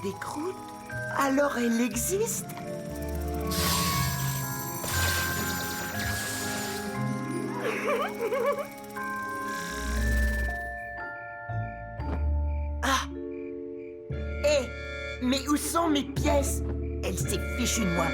des croûtes? Alors elle existe? Ah! Hé! Mais où sont mes pièces? Elle s'est fichue de moi.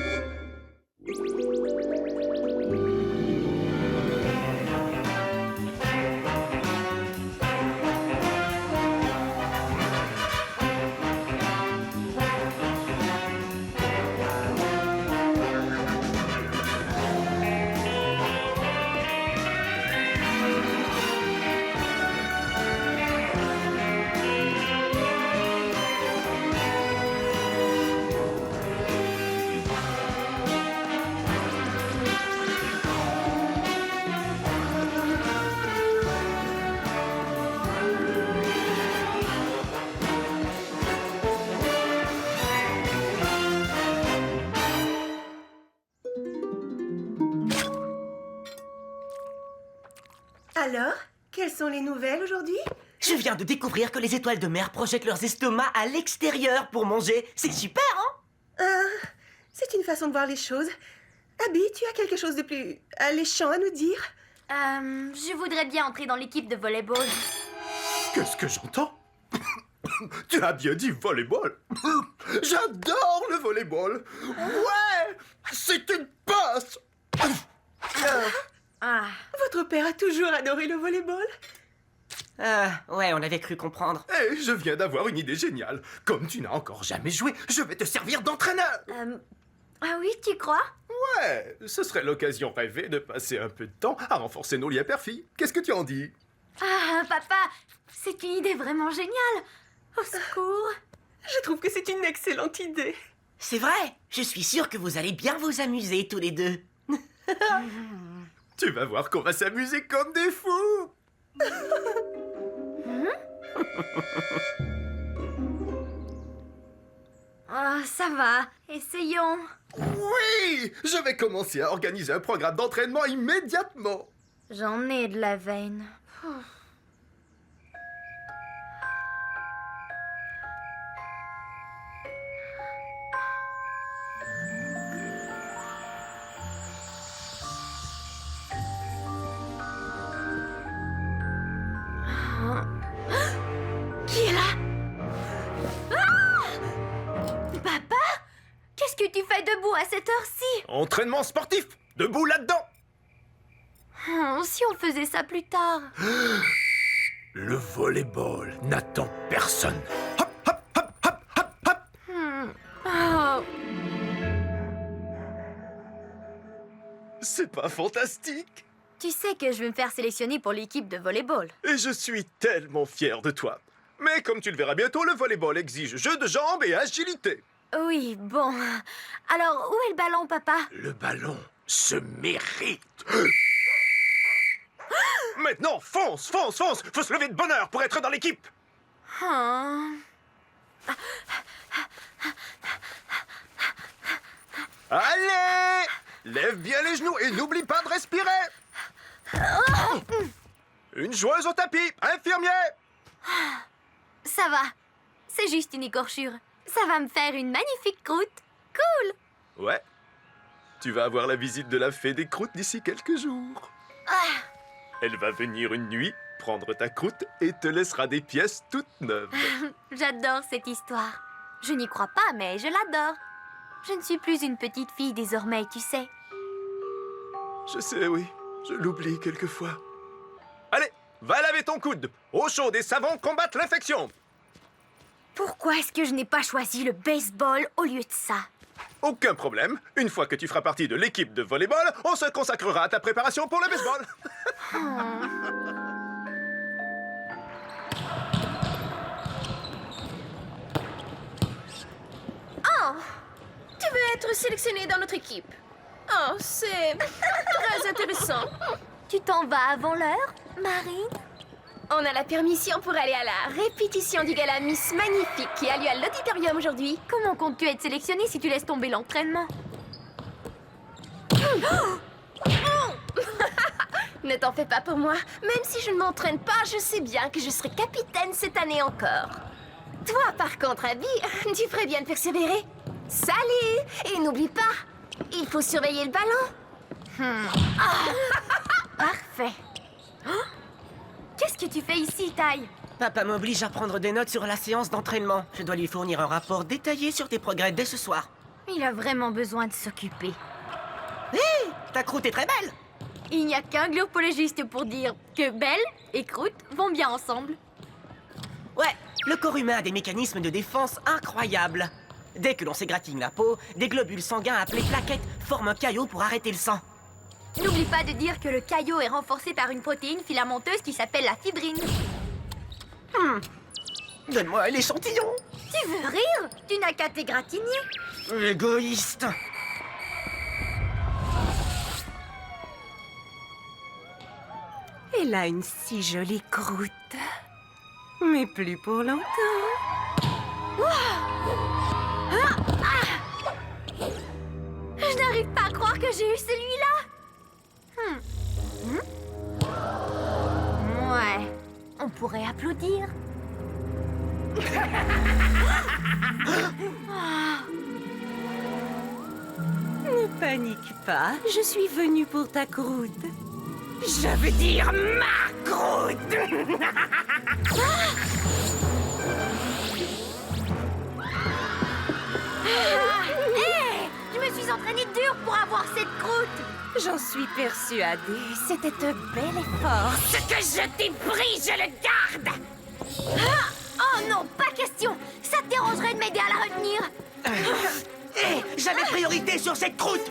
Alors, quelles sont les nouvelles aujourd'hui? Je viens de découvrir que les étoiles de mer projettent leurs estomacs à l'extérieur pour manger. C'est super, hein? C'est une façon de voir les choses. Abby, tu as quelque chose de plus alléchant à nous dire? Je voudrais bien entrer dans l'équipe de volleyball. Qu'est-ce que j'entends? Tu as bien dit volleyball. J'adore le volleyball. Ouais, c'est une passe. Votre père a toujours adoré le volleyball? Ouais, on avait cru comprendre. Et je viens d'avoir une idée géniale. Comme tu n'as encore jamais joué, je vais te servir d'entraîneur. Ah oui, tu crois? Ouais, ce serait l'occasion rêvée de passer un peu de temps à renforcer nos liens père-fille. Qu'est-ce que tu en dis? Ah, papa, c'est une idée vraiment géniale. Au secours. Je trouve que c'est une excellente idée. C'est vrai, je suis sûre que vous allez bien vous amuser tous les deux. Tu vas voir qu'on va s'amuser comme des fous. Oh, ça va. Essayons. Oui, je vais commencer à organiser un programme d'entraînement immédiatement. J'en ai de la veine. Qui est là? Papa? Qu'est-ce que tu fais debout à cette heure-ci? Entraînement sportif, debout là-dedans. Si on faisait ça plus tard. Le volleyball n'attend personne. Hop, hop, hop, hop, hop, hop. Oh. C'est pas fantastique? Tu sais que je vais me faire sélectionner pour l'équipe de volleyball. Et je suis tellement fier de toi. Mais comme tu le verras bientôt, le volleyball exige jeu de jambes et agilité. Oui, bon. Alors, où est le ballon, papa? Le ballon se mérite. Maintenant, fonce, fonce, fonce. Faut se lever de bonne heure pour être dans l'équipe. Oh. Allez! Lève bien les genoux et n'oublie pas de respirer. Une joueuse au tapis, infirmier. Ça va. C'est juste une écorchure. Ça va me faire une magnifique croûte. Cool. Ouais. Tu vas avoir la visite de la fée des croûtes d'ici quelques jours. Elle va venir une nuit, prendre ta croûte et te laissera des pièces toutes neuves. J'adore cette histoire. Je n'y crois pas, mais je l'adore. Je ne suis plus une petite fille désormais, tu sais. Je sais, oui. Je l'oublie quelquefois. Allez, va laver ton coude. Eau chaude et savon combattent l'infection. Pourquoi est-ce que je n'ai pas choisi le baseball au lieu de ça? Aucun problème. Une fois que tu feras partie de l'équipe de volleyball, on se consacrera à ta préparation pour le baseball. Oh, tu veux être sélectionné dans notre équipe? Oh, c'est très intéressant. Tu t'en vas avant l'heure, Marine? On a la permission pour aller à la répétition du gala Miss Magnifique qui a lieu à l'auditorium aujourd'hui. Comment comptes-tu être sélectionné si tu laisses tomber l'entraînement? Ne t'en fais pas pour moi. Même si je ne m'entraîne pas, je sais bien que je serai capitaine cette année encore. Toi, par contre, Abby, tu ferais bien de persévérer. Salut! Et n'oublie pas, il faut surveiller le ballon. Parfait. Oh, qu'est-ce que tu fais ici, Tai? Papa m'oblige à prendre des notes sur la séance d'entraînement. Je dois lui fournir un rapport détaillé sur tes progrès dès ce soir. Il a vraiment besoin de s'occuper. Hé, ta croûte est très belle. Il n'y a qu'un glopologiste pour dire que Belle et Croûte vont bien ensemble. Ouais, le corps humain a des mécanismes de défense incroyables. Dès que l'on s'égratigne la peau, des globules sanguins appelés plaquettes forment un caillot pour arrêter le sang. N'oublie pas de dire que le caillot est renforcé par une protéine filamenteuse qui s'appelle la fibrine. Donne-moi l'échantillon. Tu veux rire? Tu n'as qu'à t'égratigner. Égoïste. Elle a une si jolie croûte. Mais plus pour longtemps. Je n'arrive pas à croire que j'ai eu celui-là. Ouais, on pourrait applaudir. Ne panique pas, je suis venue pour ta croûte. Je veux dire ma croûte. Hé, je me suis entraînée dur pour avoir cette croûte. J'en suis persuadée, c'était un bel effort. Ce que je t'ai pris, je le garde. Oh non, pas question. Ça te dérangerait de m'aider à la retenir? Hé, j'avais priorité sur cette croûte.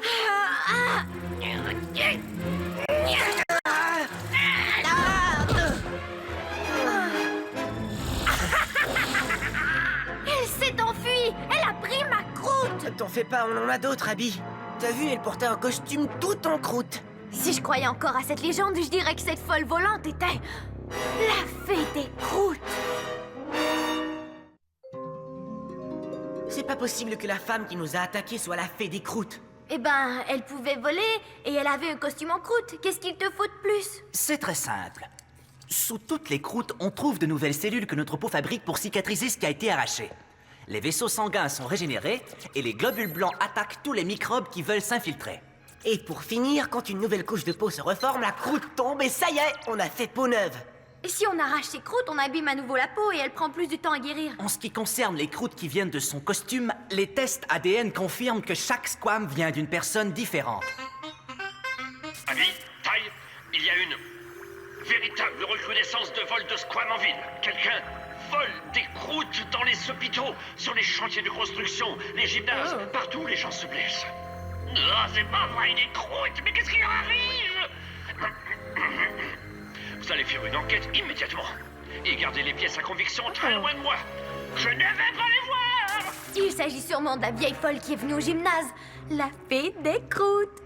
Elle s'est enfuie. Elle a pris ma croûte. T'en fais pas, on en a d'autres, Abby. T'as vu, elle portait un costume tout en croûte. Si je croyais encore à cette légende, je dirais que cette folle volante était la fée des croûtes. C'est pas possible que la femme qui nous a attaqués soit la fée des croûtes. Eh ben, elle pouvait voler et elle avait un costume en croûte. Qu'est-ce qu'il te faut de plus? C'est très simple. Sous toutes les croûtes, on trouve de nouvelles cellules que notre peau fabrique pour cicatriser ce qui a été arraché. Les vaisseaux sanguins sont régénérés et les globules blancs attaquent tous les microbes qui veulent s'infiltrer. Et pour finir, quand une nouvelle couche de peau se reforme, la croûte tombe et ça y est, on a fait peau neuve. Et si on arrache ses croûtes, on abîme à nouveau la peau et elle prend plus de temps à guérir. En ce qui concerne les croûtes qui viennent de son costume, les tests ADN confirment que chaque squame vient d'une personne différente. Abby, Tai, il y a une véritable recrudescence de vol de squam en ville. Quelqu'un vole des croûtes dans les hôpitaux, sur les chantiers de construction, les gymnases, partout les gens se blessent. Ah, c'est pas vrai, des croûtes, mais qu'est-ce qui leur arrive? Vous allez faire une enquête immédiatement et garder les pièces à conviction très loin de moi. Je ne vais pas les voir. Il s'agit sûrement de la vieille folle qui est venue au gymnase. La fée des croûtes.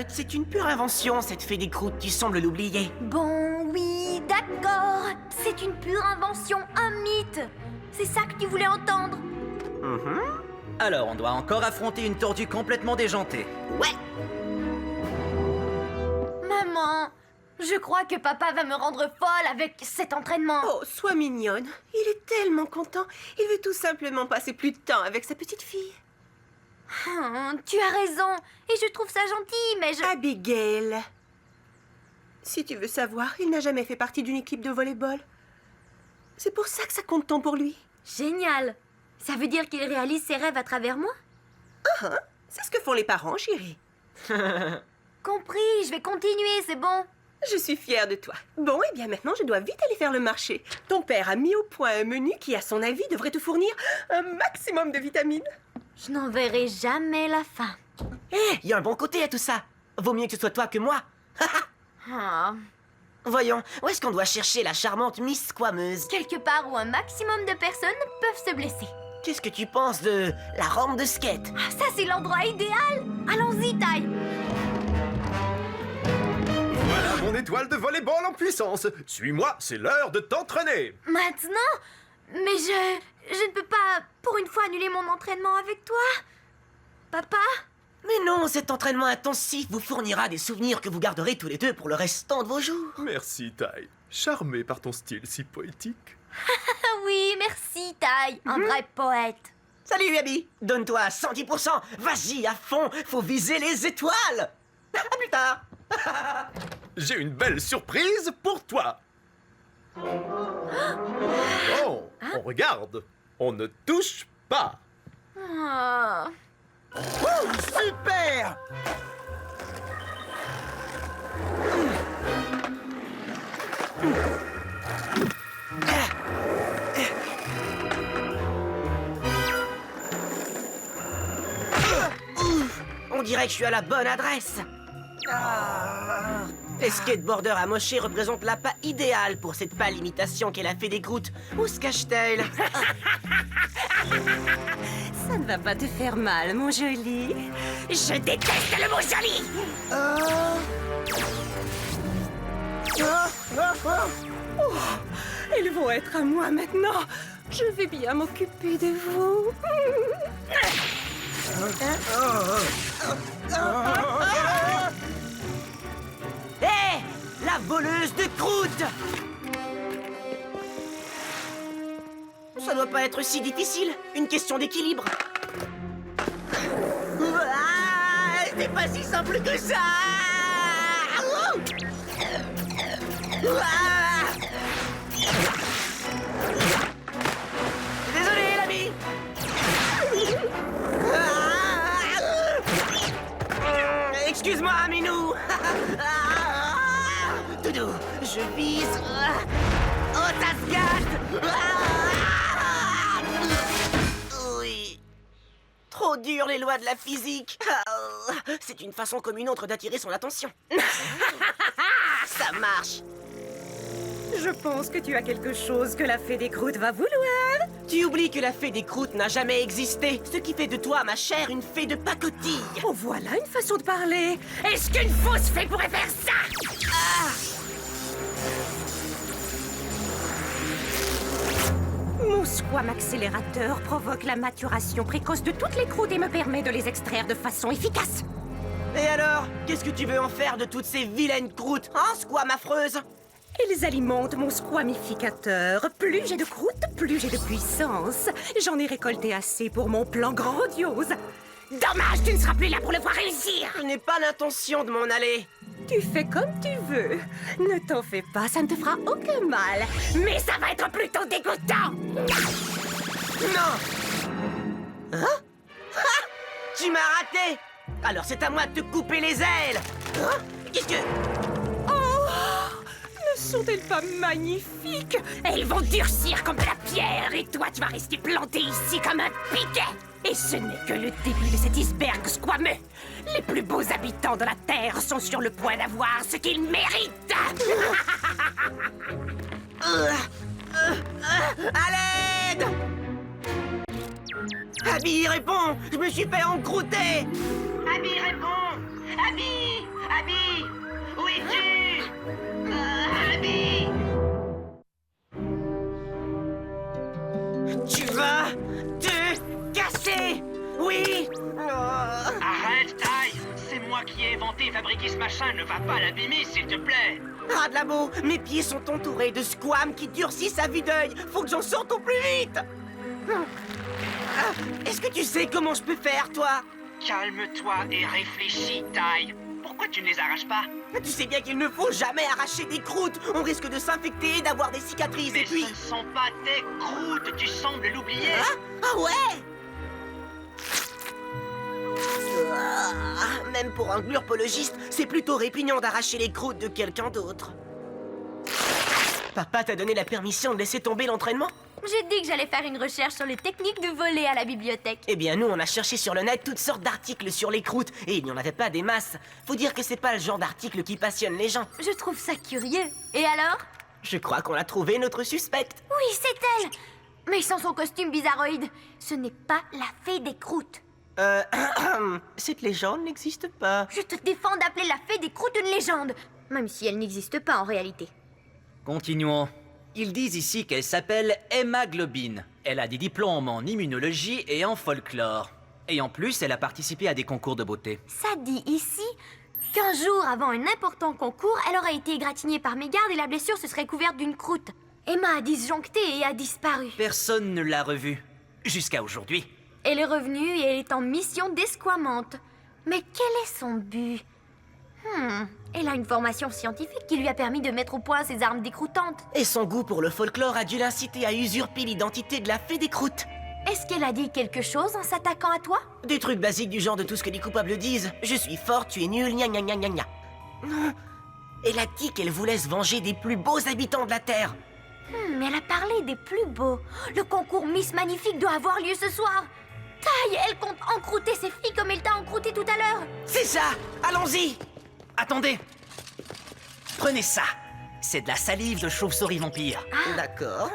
C'est une pure invention, cette fée des croûtes, tu sembles l'oublier. Bon, oui, d'accord. C'est une pure invention, un mythe. C'est ça que tu voulais entendre. Alors, on doit encore affronter une tordue complètement déjantée. Ouais. Maman, je crois que papa va me rendre folle avec cet entraînement. Oh, sois mignonne. Il est tellement content. Il veut tout simplement passer plus de temps avec sa petite fille. Tu as raison. Et je trouve ça gentil, mais je... Abigail. Si tu veux savoir, il n'a jamais fait partie d'une équipe de volley-ball. C'est pour ça que ça compte tant pour lui. Génial. Ça veut dire qu'il réalise ses rêves à travers moi? C'est ce que font les parents, chérie. Compris, je vais continuer, c'est bon. Je suis fière de toi. Bon, eh bien maintenant, je dois vite aller faire le marché. Ton père a mis au point un menu qui, à son avis, devrait te fournir un maximum de vitamines. Je n'en verrai jamais la fin. Hé, il y a un bon côté à tout ça. Vaut mieux que ce soit toi que moi. Ah. Voyons, où est-ce qu'on doit chercher la charmante Miss Squameuse? Quelque part où un maximum de personnes peuvent se blesser. Qu'est-ce que tu penses de la rampe de skate? Ah, ça, c'est l'endroit idéal. Allons-y, Tai. Voilà mon étoile de volleyball en puissance. Suis-moi, c'est l'heure de t'entraîner. Maintenant? Mais je ne peux pas, pour une fois, annuler mon entraînement avec toi. Papa? Mais non, cet entraînement intensif vous fournira des souvenirs que vous garderez tous les deux pour le restant de vos jours. Merci, Tai. Charmé par ton style si poétique. Ah oui, merci, Taille. Un vrai poète. Salut, Abby. Donne-toi à 110%. Vas-y, à fond. Faut viser les étoiles. À plus tard. J'ai une belle surprise pour toi. Oh, on regarde. On ne touche pas. Oh. Super. On dirait que je suis à la bonne adresse. Les skateboarders amochés représentent l'appât idéal pour cette pâle imitation qu'est la fée des croûtes. Où se cache-t-elle? Ça ne va pas te faire mal, mon joli. Je déteste le mot joli. Oh, ils vont être à moi maintenant. Je vais bien m'occuper de vous. Hé, la voleuse de croûtes! Ça doit pas être si difficile. Une question d'équilibre. Ah, c'est pas si simple que ça! Ah. Désolé, l'ami! Excuse-moi, Minou! Doudou, je vise... Oh, ça se gâte! Oui. Trop dur, les lois de la physique. C'est une façon comme une autre d'attirer son attention. Ça marche. Je pense que tu as quelque chose que la fée des croûtes va vouloir. Tu oublies que la fée des croûtes n'a jamais existé, ce qui fait de toi, ma chère, une fée de pacotille. Oh, voilà une façon de parler. Est-ce qu'une fausse fée pourrait faire ça? Mon squam accélérateur provoque la maturation précoce de toutes les croûtes et me permet de les extraire de façon efficace. Et alors, qu'est-ce que tu veux en faire de toutes ces vilaines croûtes, hein, squam affreuse? Ils alimentent mon squamificateur. Plus j'ai de croûtes, plus j'ai de puissance. J'en ai récolté assez pour mon plan grandiose. Dommage, tu ne seras plus là pour le voir réussir. Je n'ai pas l'intention de m'en aller. Tu fais comme tu veux. Ne t'en fais pas, ça ne te fera aucun mal. Mais ça va être plutôt dégoûtant. Non. Hein? Ah, tu m'as raté. Alors c'est à moi de te couper les ailes. Hein? Qu'est-ce que... Ne sont-elles pas magnifiques? Elles vont durcir comme de la pierre et toi, tu vas rester planté ici comme un piquet. Et ce n'est que le début de cet iceberg squameux. Les plus beaux habitants de la Terre sont sur le point d'avoir ce qu'ils méritent. À l'aide! Abby, réponds! Je me suis fait encrouter! Abby, réponds! Abby! Abby! Où es-tu? Abby! Tu vas te casser! Oui! Arrête, Taille! C'est moi qui ai inventé et fabriqué ce machin, ne va pas l'abîmer, s'il te plaît! Ah de la beau! Mes pieds sont entourés de squames qui durcissent à vue d'œil! Faut que j'en sorte au plus vite! Est-ce que tu sais comment je peux faire, toi? Calme-toi et réfléchis, Taille! Pourquoi tu ne les arraches pas? Tu sais bien qu'il ne faut jamais arracher des croûtes! On risque de s'infecter, d'avoir des cicatrices Mais et puis... ce ne sont pas tes croûtes, tu sembles l'oublier! Hein? Ah ouais? Même pour un glurpologiste, c'est plutôt répugnant d'arracher les croûtes de quelqu'un d'autre. Papa t'a donné la permission de laisser tomber l'entraînement? J'ai dit que j'allais faire une recherche sur les techniques de voler à la bibliothèque. Eh bien, nous, on a cherché sur le net toutes sortes d'articles sur les croûtes, et il n'y en avait pas des masses. Faut dire que c'est pas le genre d'article qui passionne les gens. Je trouve ça curieux. Et alors? Je crois qu'on a trouvé notre suspecte. Oui, c'est elle! Mais sans son costume bizarroïde, ce n'est pas la fée des croûtes. Cette légende n'existe pas. Je te défends d'appeler la fée des croûtes une légende, même si elle n'existe pas en réalité. Continuons. Ils disent ici qu'elle s'appelle Emma Globine. Elle a des diplômes en immunologie et en folklore. Et en plus, elle a participé à des concours de beauté. Ça dit ici qu'un jour avant un important concours, elle aurait été égratignée par mégarde et la blessure se serait couverte d'une croûte. Emma a disjoncté et a disparu. Personne ne l'a revue. Jusqu'à aujourd'hui. Elle est revenue et elle est en mission d'esquamante. Mais quel est son but? Elle a une formation scientifique qui lui a permis de mettre au point ses armes décroutantes. Et son goût pour le folklore a dû l'inciter à usurper l'identité de la fée des croûtes. Est-ce qu'elle a dit quelque chose en s'attaquant à toi? Des trucs basiques du genre de tout ce que les coupables disent. Je suis forte, tu es nul, gna gna gna gna gna. Non. Elle a dit qu'elle voulait se venger des plus beaux habitants de la Terre. Mais elle a parlé des plus beaux. Le concours Miss Magnifique doit avoir lieu ce soir. Taille, elle compte encrouter ses filles comme elle t'a encrouté tout à l'heure. C'est ça. Allons-y. Attendez. Prenez ça. C'est de la salive de chauve-souris vampire. D'accord.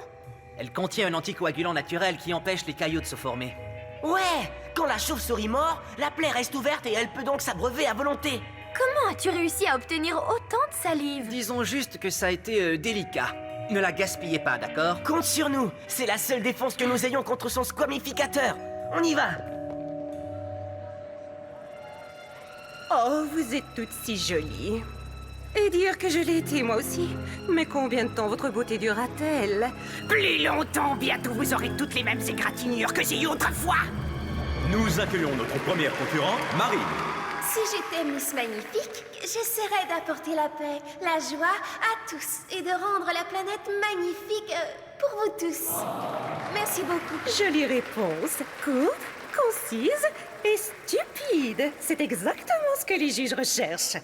Elle contient un anticoagulant naturel qui empêche les caillots de se former. Ouais. Quand la chauve-souris mord, la plaie reste ouverte et elle peut donc s'abreuver à volonté. Comment as-tu réussi à obtenir autant de salive? Disons juste que ça a été délicat. Ne la gaspillez pas, d'accord? Compte sur nous. C'est la seule défense que nous ayons contre son squamificateur. On y va. Oh, vous êtes toutes si jolies. Et dire que je l'ai été moi aussi. Mais combien de temps votre beauté durera-t-elle? Plus longtemps, bientôt vous aurez toutes les mêmes égratignures que j'ai eues autrefois. Nous accueillons notre première concurrente, Marine. Si j'étais Miss Magnifique, j'essaierais d'apporter la paix, la joie à tous et de rendre la planète magnifique pour vous tous. Merci beaucoup. Jolie réponse, courte, concise et stupide. C'est exactement ce que les juges recherchent.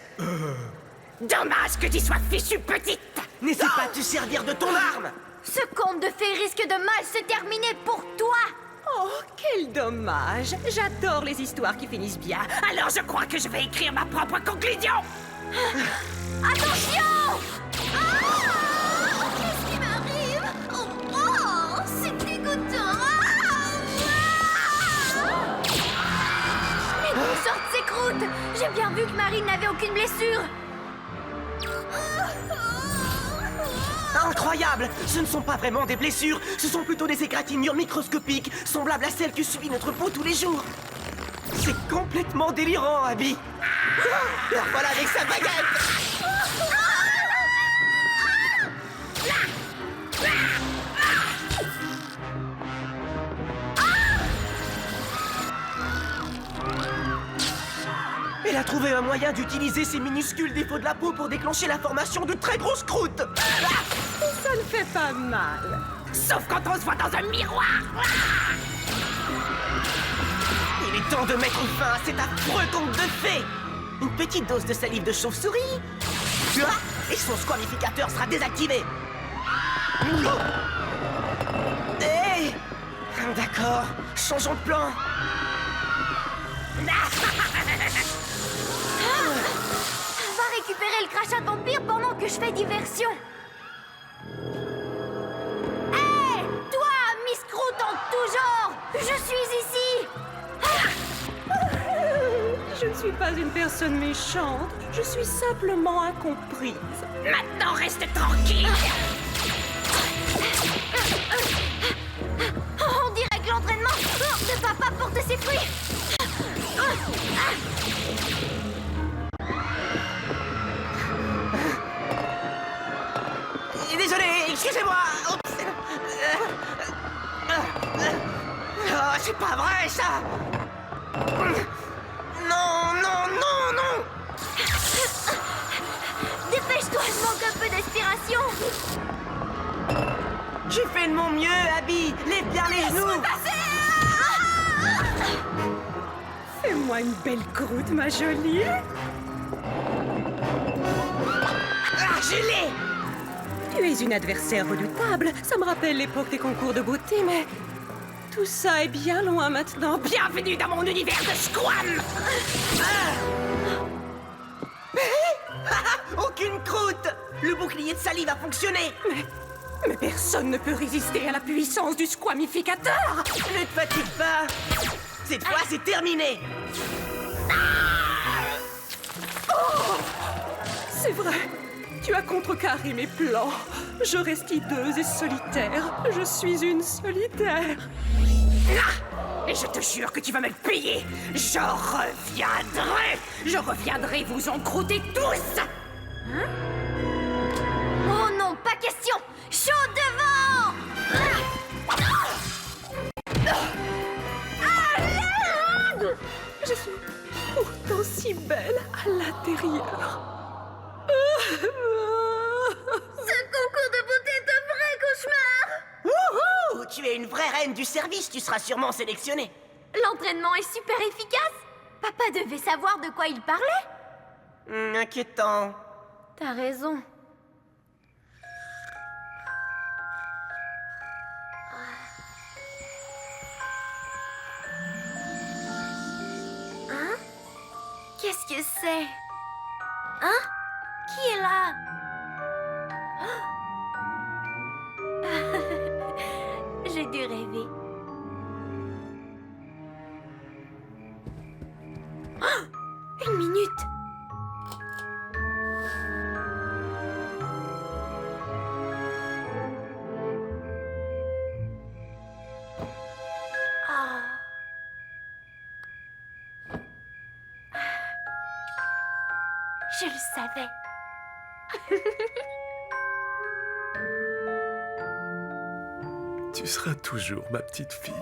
Dommage que tu sois fichue petite. N'essaie pas de te servir de ton arme. Ce conte de fées risque de mal se terminer pour toi. Oh, quel dommage. J'adore les histoires qui finissent bien. Alors je crois que je vais écrire ma propre conclusion. Attention! Qu'est-ce qui m'arrive? Oh, c'est dégoûtant. Mais d'où sortent ces croûtes? J'ai bien vu que Marine n'avait aucune blessure. Incroyable! Ce ne sont pas vraiment des blessures, ce sont plutôt des égratignures microscopiques, semblables à celles que subit notre peau tous les jours. C'est complètement délirant, Abby. La voilà avec sa baguette. Elle a trouvé un moyen d'utiliser ces minuscules défauts de la peau pour déclencher la formation de très grosses croûtes. Ça ne fait pas mal. Sauf quand on se voit dans un miroir. Il est temps de mettre fin à cet affreux conte de fées. Une petite dose de salive de chauve-souris. Et son squamificateur sera désactivé. Hé! D'accord, changeons de plan. Va récupérer le crachat de vampire pendant que je fais diversion. Hé! Toi, Miss Croûte en tout genre! Je suis ici! Je ne suis pas une personne méchante. Je suis simplement incomprise. Maintenant, reste tranquille. On dirait que l'entraînement de papa porte ses fruits. Désolé, excusez-moi. Oups. Oh, c'est pas vrai, ça. Non, non, non, non. Dépêche-toi, je manque un peu d'inspiration. J'ai fait de mon mieux, Abby. Lève bien les genoux. Fais-moi une belle croûte, ma jolie. Ah, je l'ai. Tu es une adversaire redoutable. Ça me rappelle l'époque des concours de beauté, mais... tout ça est bien loin maintenant. Bienvenue dans mon univers de squam. Aucune croûte. Le bouclier de salive a fonctionné. Mais personne ne peut résister à la puissance du squamificateur. Ne te fatigue pas. Cette fois, c'est terminé. C'est vrai. Tu as contrecarré mes plans. Je reste hideuse et solitaire. Je suis une solitaire. Et je te jure que tu vas me le payer. Je reviendrai vous encrouter tous. Oh non, pas question. Chaud devant. Je suis pourtant si belle à l'intérieur. Ce concours de beauté est un vrai cauchemar. Wouhou! Tu es une vraie reine du service, tu seras sûrement sélectionnée. L'entraînement est super efficace. Papa devait savoir de quoi il parlait. Inquiétant. T'as raison. Hein? Qu'est-ce que c'est? Hein? Qui est là? J'ai dû rêver. Une minute. Je le savais. Tu seras toujours ma petite fille.